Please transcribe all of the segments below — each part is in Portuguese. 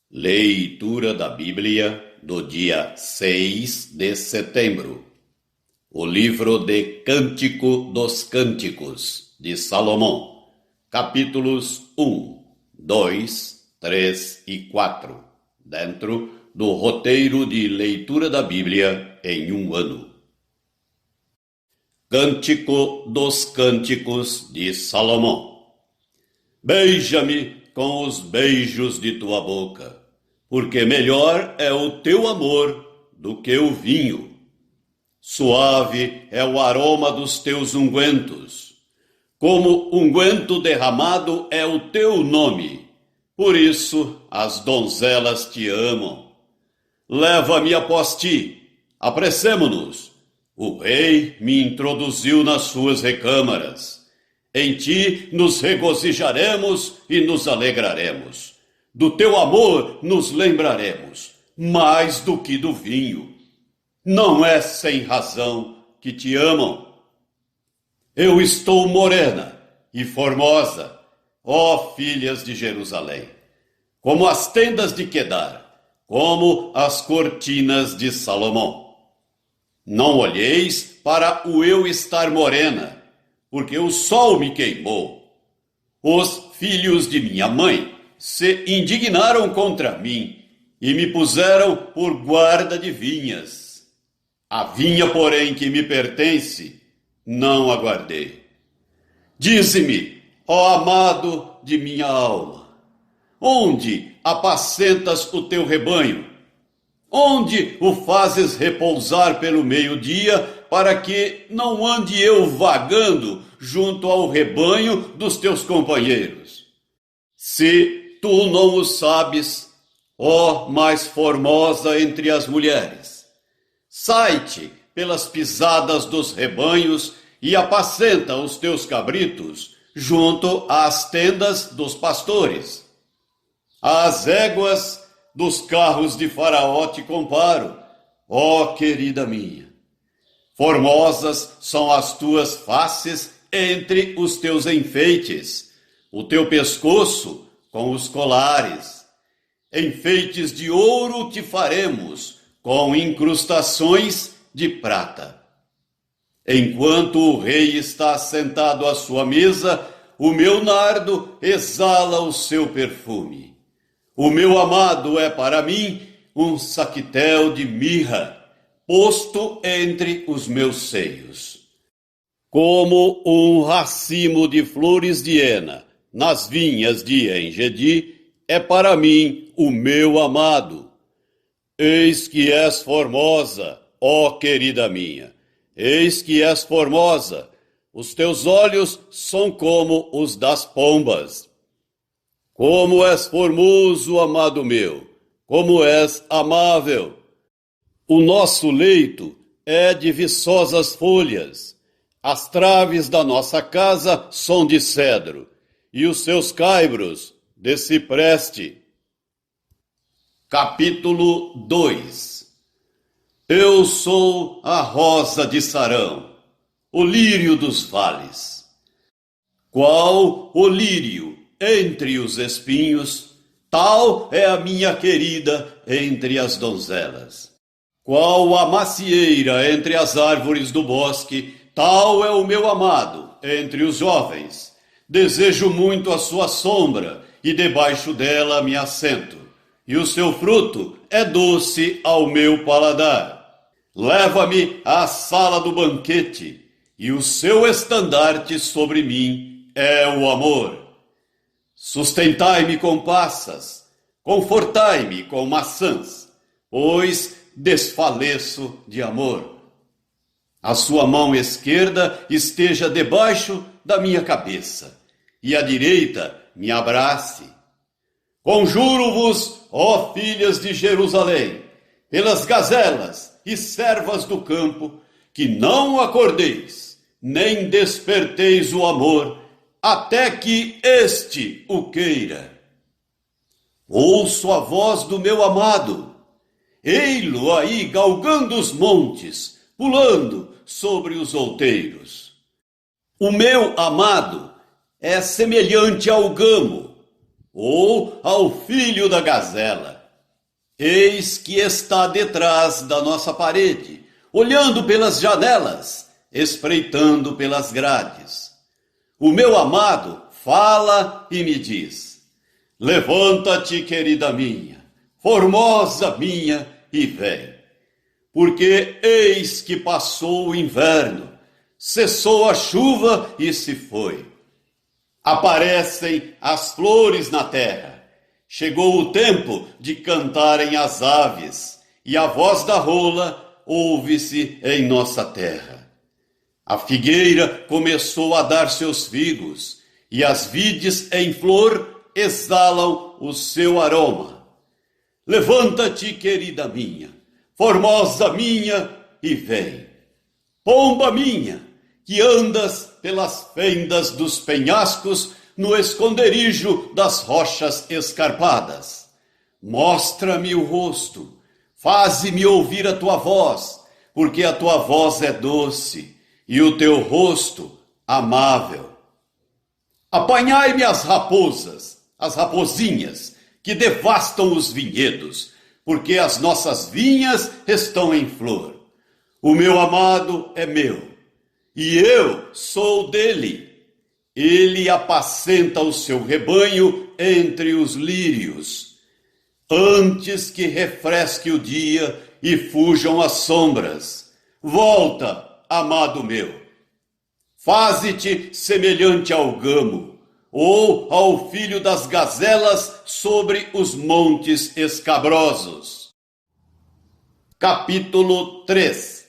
Leitura da Bíblia do dia 6 de setembro. O livro de Cântico dos Cânticos, de Salomão, capítulos 1, 2, 3 e 4, dentro do roteiro de leitura da Bíblia em um ano. Cântico dos Cânticos de Salomão. Beija-me com os beijos de tua boca, porque melhor é o teu amor do que o vinho. Suave é o aroma dos teus ungüentos. Como unguento derramado é o teu nome. Por isso as donzelas te amam. Leva-me após ti, apressemo-nos. O rei me introduziu nas suas recâmaras. Em ti nos regozijaremos e nos alegraremos. Do teu amor nos lembraremos, mais do que do vinho. Não é sem razão que te amam. Eu estou morena e formosa, ó filhas de Jerusalém, como as tendas de Quedar, como as cortinas de Salomão. Não olheis para o eu estar morena, porque o sol me queimou. Os filhos de minha mãe se indignaram contra mim e me puseram por guarda de vinhas. A vinha, porém, que me pertence, não aguardei. Dize-me, ó amado de minha alma, onde apacentas o teu rebanho? Onde o fazes repousar pelo meio-dia, para que não ande eu vagando junto ao rebanho dos teus companheiros? Se tu não o sabes, ó mais formosa entre as mulheres, sai-te pelas pisadas dos rebanhos e apacenta os teus cabritos junto às tendas dos pastores. As éguas dos carros de Faraó te comparo, ó querida minha. Formosas são as tuas faces entre os teus enfeites, o teu pescoço com os colares. Enfeites de ouro te faremos, com incrustações de prata. Enquanto o rei está sentado à sua mesa, o meu nardo exala o seu perfume. O meu amado é para mim um saquitel de mirra, posto entre os meus seios. Como um racimo de flores de hena nas vinhas de Engedi, é para mim o meu amado. Eis que és formosa, ó querida minha, eis que és formosa, os teus olhos são como os das pombas. Como és formoso, amado meu, como és amável. O nosso leito é de viçosas folhas, as traves da nossa casa são de cedro, e os seus caibros de cipreste. Capítulo 2. Eu sou a rosa de Sarão, o lírio dos vales. Qual o lírio entre os espinhos, tal é a minha querida entre as donzelas. Qual a macieira entre as árvores do bosque, tal é o meu amado entre os jovens. Desejo muito a sua sombra, e debaixo dela me assento, e o seu fruto é doce ao meu paladar. Leva-me à sala do banquete, e o seu estandarte sobre mim é o amor. Sustentai-me com passas, confortai-me com maçãs, pois desfaleço de amor. A sua mão esquerda esteja debaixo da minha cabeça, e a direita me abrace. Conjuro-vos, ó filhas de Jerusalém, pelas gazelas e servas do campo, que não acordeis, nem desperteis o amor, até que este o queira. Ouço a voz do meu amado, ei-lo aí galgando os montes, pulando sobre os outeiros. O meu amado é semelhante ao gamo, ou ao filho da gazela, Eis que está detrás da nossa parede, olhando pelas janelas, espreitando pelas grades. O meu amado fala e me diz: levanta-te, querida minha, formosa minha, e vem. Porque eis que passou o inverno, cessou a chuva e se foi. Aparecem as flores na terra. Chegou o tempo de cantarem as aves, e a voz da rola ouve-se em nossa terra. A figueira começou a dar seus figos, e as vides em flor exalam o seu aroma. Levanta-te, querida minha, formosa minha, e vem. Pomba minha, que andas pelas fendas dos penhascos no esconderijo das rochas escarpadas. Mostra-me o rosto, faze-me ouvir a tua voz, porque a tua voz é doce e o teu rosto amável. Apanhai-me as raposas, as raposinhas, que devastam os vinhedos, porque as nossas vinhas estão em flor. O meu amado é meu, e eu sou dele. Ele apacenta o seu rebanho entre os lírios. Antes que refresque o dia e fujam as sombras, volta, amado meu. Faze-te semelhante ao gamo, ou ao filho das gazelas sobre os montes escabrosos. Capítulo 3.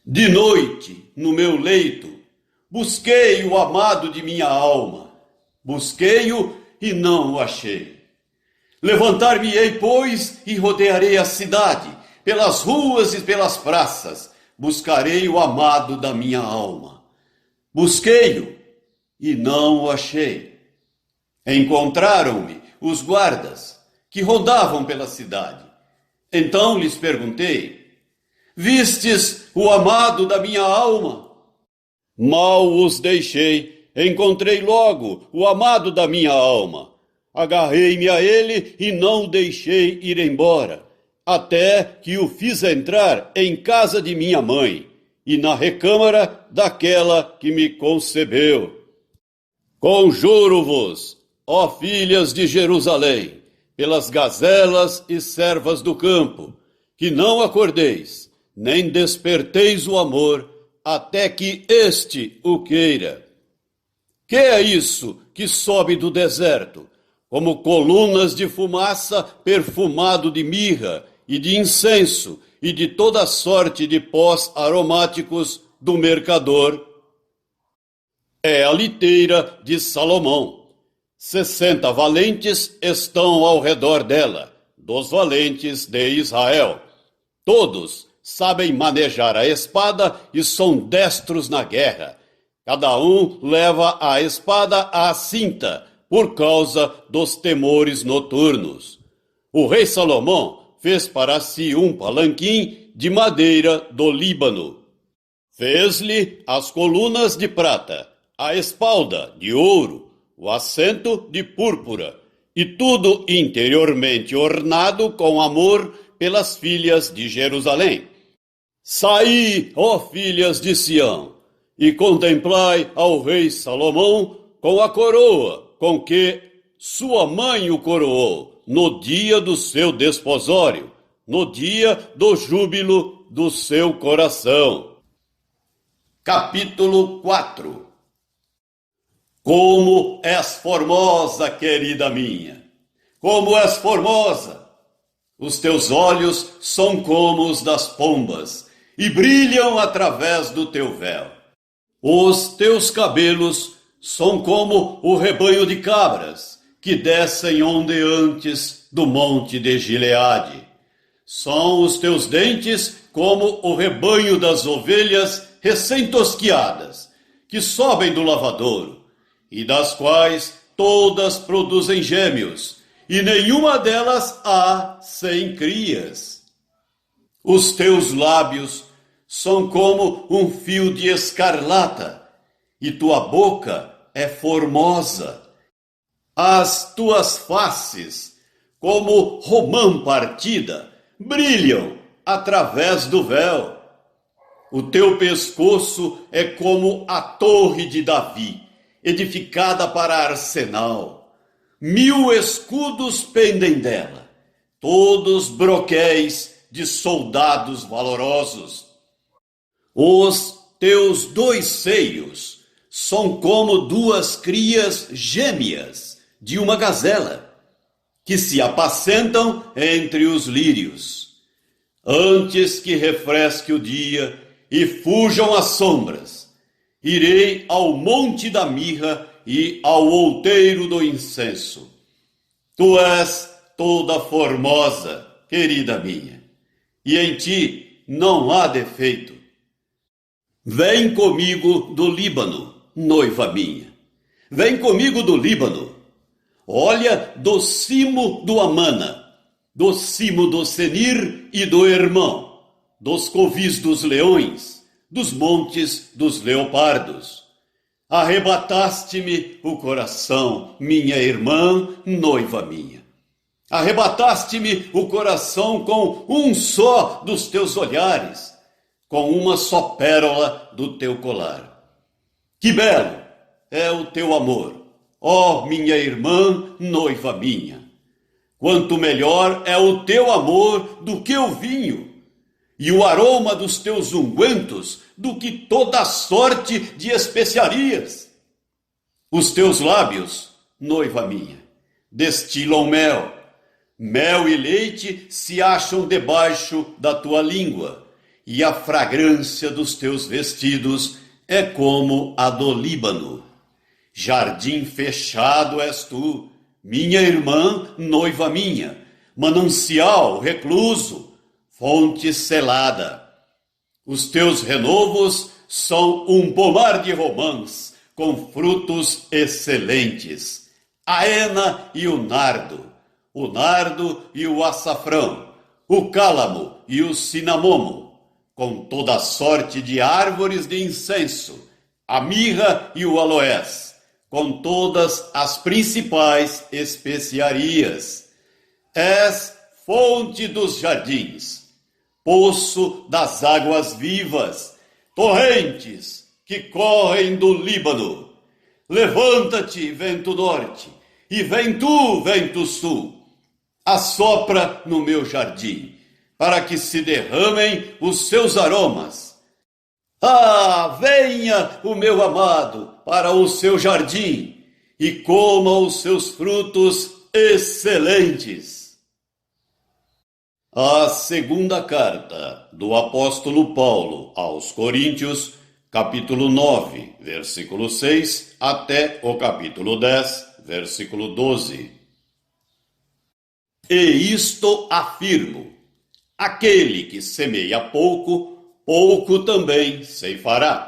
De noite, no meu leito, busquei o amado de minha alma. Busquei-o e não o achei. Levantar-me-ei, pois, e rodearei a cidade, pelas ruas e pelas praças. Buscarei o amado da minha alma. Busquei-o e não o achei. Encontraram-me os guardas que rodavam pela cidade. Então lhes perguntei: vistes o amado da minha alma? Mal os deixei, encontrei logo o amado da minha alma. Agarrei-me a ele e não o deixei ir embora, até que o fiz entrar em casa de minha mãe e na recâmara daquela que me concebeu. Conjuro-vos, ó filhas de Jerusalém, pelas gazelas e servas do campo, que não acordeis, nem desperteis o amor, até que este o queira. Que é isso que sobe do deserto, como colunas de fumaça perfumado de mirra e de incenso e de toda sorte de pós aromáticos do mercador? É a liteira de Salomão. 60 valentes estão ao redor dela, dos valentes de Israel. Todos sabem manejar a espada e são destros na guerra. Cada um leva a espada à cinta, por causa dos temores noturnos. O rei Salomão fez para si um palanquim de madeira do Líbano. Fez-lhe as colunas de prata, a espalda de ouro, o assento de púrpura, e tudo interiormente ornado com amor pelas filhas de Jerusalém. Saí, ó filhas de Sião, e contemplai ao rei Salomão com a coroa com que sua mãe o coroou no dia do seu desposório, no dia do júbilo do seu coração. Capítulo 4. Como és formosa, querida minha! Como és formosa! Os teus olhos são como os das pombas e brilham através do teu véu. Os teus cabelos são como o rebanho de cabras que descem ondeantes do monte de Gileade. São os teus dentes como o rebanho das ovelhas recém-tosquiadas, que sobem do lavadouro, e das quais todas produzem gêmeos, e nenhuma delas há sem crias. Os teus lábios são como um fio de escarlata, e tua boca é formosa. As tuas faces como romã partida, brilham através do véu. O teu pescoço é como a torre de Davi, edificada para arsenal. 1000 escudos pendem dela, todos broquéis de soldados valorosos. Os teus 2 seios são como 2 crias gêmeas de uma gazela, que se apacentam entre os lírios. Antes que refresque o dia e fujam as sombras, irei ao monte da mirra e ao outeiro do incenso. Tu és toda formosa, querida minha, e em ti não há defeito. Vem comigo do Líbano, noiva minha. Vem comigo do Líbano. Olha do cimo do Amana, do cimo do Senir e do Hermão, dos covis dos leões, dos montes dos leopardos. Arrebataste-me o coração, minha irmã, noiva minha. Arrebataste-me o coração com um só dos teus olhares, com uma só pérola do teu colar. Que belo é o teu amor, ó minha irmã, noiva minha. Quanto melhor é o teu amor do que o vinho, e o aroma dos teus ungüentos do que toda sorte de especiarias. Os teus lábios, noiva minha, destilam mel. Mel e leite se acham debaixo da tua língua, e a fragrância dos teus vestidos é como a do Líbano. Jardim fechado és tu, minha irmã, noiva minha, manancial recluso, fonte selada. Os teus renovos são um pomar de romãs, com frutos excelentes. A hena e o nardo e o açafrão, o cálamo e o cinamomo, com toda sorte de árvores de incenso, a mirra e o aloés, com todas as principais especiarias. És fonte dos jardins, poço das águas vivas, torrentes que correm do Líbano. Levanta-te, vento norte, e vem tu, vento sul. Assopra no meu jardim, para que se derramem os seus aromas. Ah, venha o meu amado para o seu jardim e coma os seus frutos excelentes. A segunda carta do apóstolo Paulo aos Coríntios, capítulo 9, versículo 6, até o capítulo 10, versículo 12. E isto afirmo: aquele que semeia pouco, pouco também ceifará.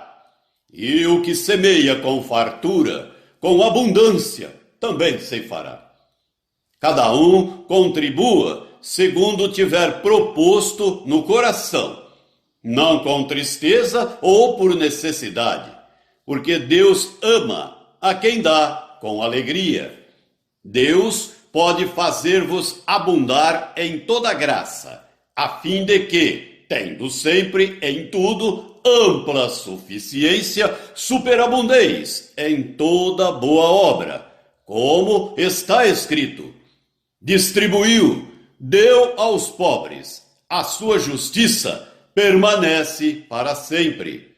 E o que semeia com fartura, com abundância, também ceifará. Cada um contribua segundo tiver proposto no coração, não com tristeza ou por necessidade, porque Deus ama a quem dá com alegria. Deus pode fazer-vos abundar em toda graça, a fim de que, tendo sempre em tudo ampla suficiência, superabundeis em toda boa obra, como está escrito: distribuiu, deu aos pobres, a sua justiça permanece para sempre.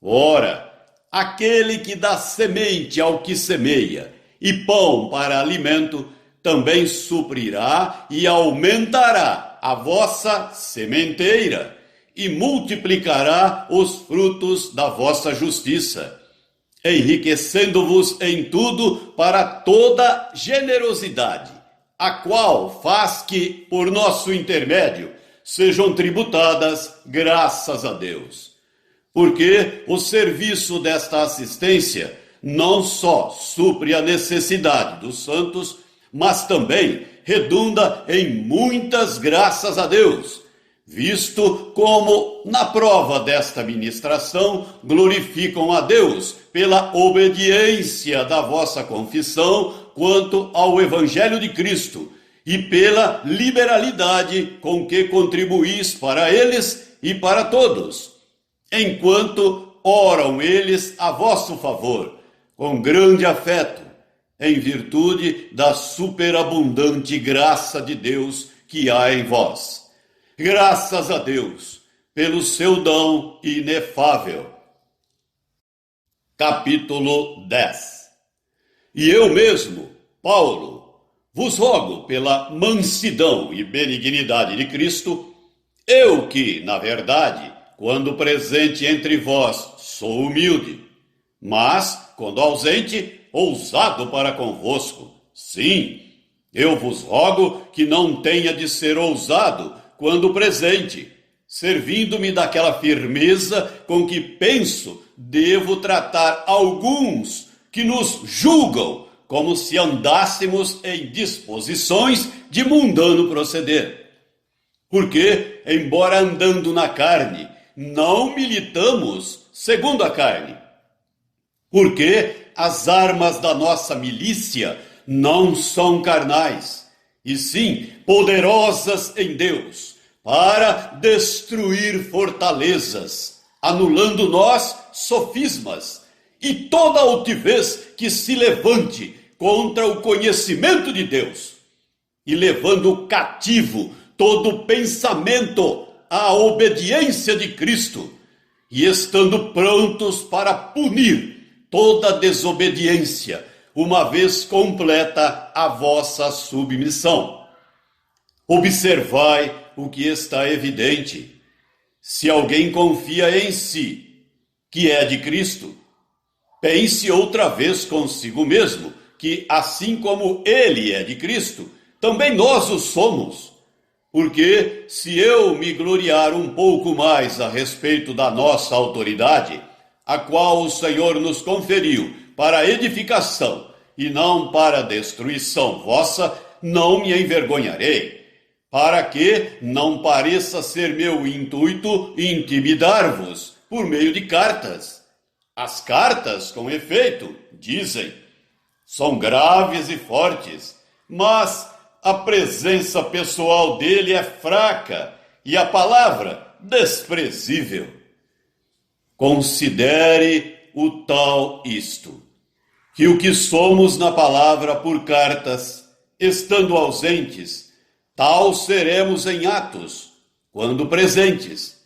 Ora, aquele que dá semente ao que semeia e pão para alimento, também suprirá e aumentará a vossa sementeira e multiplicará os frutos da vossa justiça, enriquecendo-vos em tudo para toda generosidade, a qual faz que, por nosso intermédio, sejam tributadas graças a Deus. Porque o serviço desta assistência não só supre a necessidade dos santos, mas também redunda em muitas graças a Deus, visto como, na prova desta ministração, glorificam a Deus pela obediência da vossa confissão quanto ao Evangelho de Cristo, e pela liberalidade com que contribuís para eles e para todos, enquanto oram eles a vosso favor, com grande afeto, em virtude da superabundante graça de Deus que há em vós. Graças a Deus, pelo seu dom inefável. Capítulo 10. E eu mesmo, Paulo, vos rogo pela mansidão e benignidade de Cristo, eu que, na verdade, quando presente entre vós, sou humilde, mas, quando ausente, ousado para convosco. Sim, eu vos rogo que não tenha de ser ousado quando presente, servindo-me daquela firmeza com que penso devo tratar alguns que nos julgam como se andássemos em disposições de mundano proceder. Porque, embora andando na carne, não militamos segundo a carne. Porque as armas da nossa milícia não são carnais, e sim poderosas em Deus, para destruir fortalezas, anulando nós sofismas e toda altivez que se levante contra o conhecimento de Deus, e levando cativo todo pensamento à obediência de Cristo, e estando prontos para punir toda desobediência, uma vez completa a vossa submissão. Observai o que está evidente. Se alguém confia em si, que é de Cristo, pense outra vez consigo mesmo, que assim como ele é de Cristo, também nós o somos. Porque se eu me gloriar um pouco mais a respeito da nossa autoridade, a qual o Senhor nos conferiu para edificação e não para destruição vossa, não me envergonharei, para que não pareça ser meu intuito intimidar-vos por meio de cartas. As cartas, com efeito, dizem, são graves e fortes, mas a presença pessoal dele é fraca e a palavra desprezível. Considere o tal isto, que o que somos na palavra por cartas, estando ausentes, tal seremos em atos, quando presentes.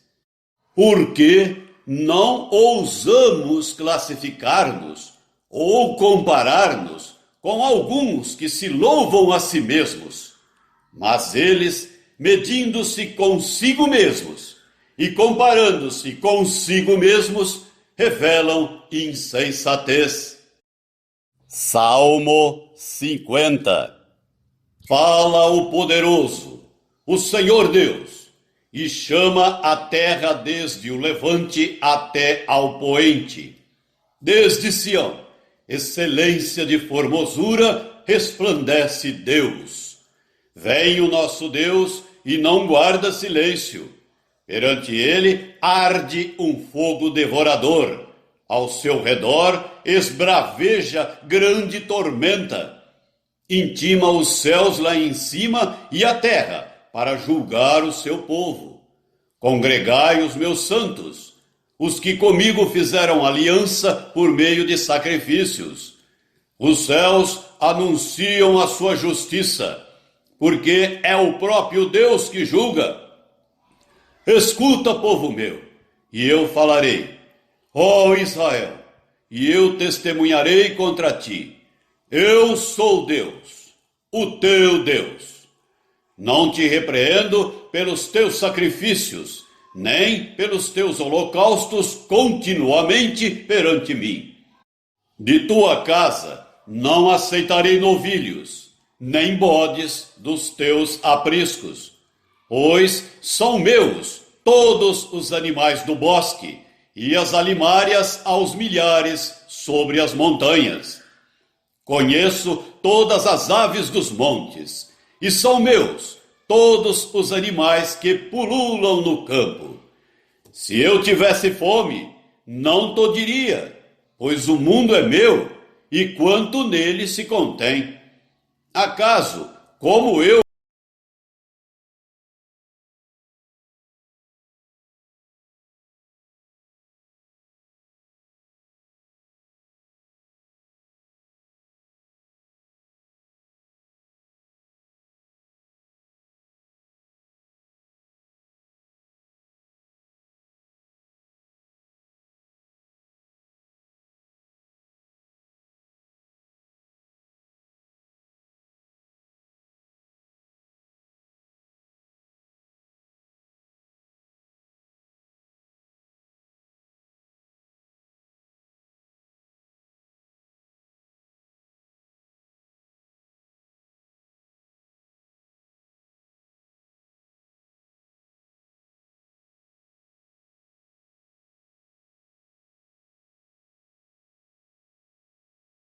Porque não ousamos classificar-nos ou comparar-nos com alguns que se louvam a si mesmos, mas eles, medindo-se consigo mesmos e comparando-se consigo mesmos, revelam insensatez. Salmo 50. Fala o poderoso, o Senhor Deus, e chama a terra desde o levante até ao poente. Desde Sião, excelência de formosura, resplandece Deus. Vem o nosso Deus e não guarda silêncio. Perante ele arde um fogo devorador. Ao seu redor esbraveja grande tormenta. Intima os céus lá em cima e a terra para julgar o seu povo. Congregai os meus santos, os que comigo fizeram aliança por meio de sacrifícios. Os céus anunciam a sua justiça, porque é o próprio Deus que julga. Escuta, povo meu, e eu falarei. Ó Israel, e eu testemunharei contra ti. Eu sou Deus, o teu Deus. Não te repreendo pelos teus sacrifícios, nem pelos teus holocaustos continuamente perante mim. De tua casa não aceitarei novilhos, nem bodes dos teus apriscos, pois são meus todos os animais do bosque, e as alimárias aos milhares sobre as montanhas. Conheço todas as aves dos montes, e são meus todos os animais que pululam no campo. Se eu tivesse fome, não te diria, pois o mundo é meu, e quanto nele se contém. Acaso, como eu